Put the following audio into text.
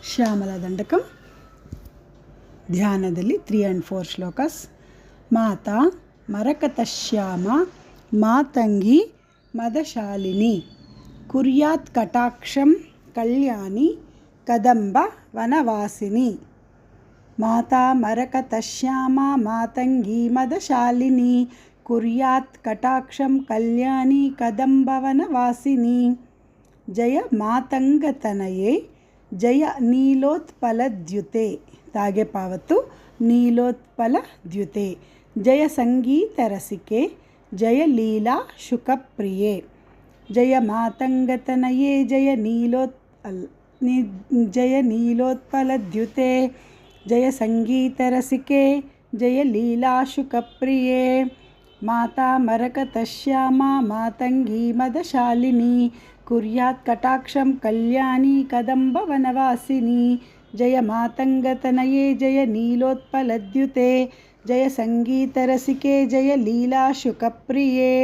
ಶ್ಯಾಮಲ ದಂಡಕಂ ಧ್ಯಾನದಲ್ಲಿ 3 and 4 ಶ್ಲೋಕಸ್. ಮಾತಾ ಮರಕತಶ್ಯಾಮ ಮಾತಂಗಿ ಮದಶಾಲಿನಿ ಕುರ್ಯಾತ್ ಕಟಾಕ್ಷಂ ಕಲ್ಯಾಣಿ ಕದಂಬ ವನವಾಸಿನಿ. ಮಾತಾ ಮರಕತಶ್ಯಾಮ ಮಾತಂಗಿ ಮದಶಾಲಿನಿ ಕುರ್ಯಾತ್ ಕಟಾಕ್ಷಂ ಕಲ್ಯಾಣಿ ಕದಂಬ ವನವಾಸಿನಿ. ಜಯ ಮಾತಂಗತನಯೇ ಜಯ ನೀಲೋತ್ಪಲದ್ಯುತೆ. ತಾಗೆ ಪಾವತ್ತು ನೀಲೋತ್ಪಲದ್ಯುತೆ. ಜಯ ಸಂಗೀತರಸಿಕೆ ಜಯ ಲೀಲಾ ಶುಕಪ್ರಿಯೆ. ಜಯ ಮಾತಂಗತನಯೇ ಜಯ ನೀಲೋತ್ಪಲದ್ಯುತೆ. ಜಯ ಸಂಗೀತರಸಿಕೆ ಜಯ ಲೀಲಾ ಶುಕಪ್ರಿಯೆ. ಮಾತಾ ಮರಕತಶ್ಯಾಮ ಮಾತಂಗಿ ಮದಶಾಲಿನಿ ಕುರ್ಯಾತ್ ಕಟಾಕ್ಷಂ ಕಲ್ಯಾಣಿ ಕದಂಬ ವನವಾಸಿನಿ. ಜಯ ಮಾತಂಗತನಯೇ ಜಯ ನೀಲೋತ್ಪಲದ್ಯುತೆ. ಜಯ ಸಂಗೀತರಸಿಕೆ ಜಯ ಲೀಲಾ ಶುಕಪ್ರಿಯೆ.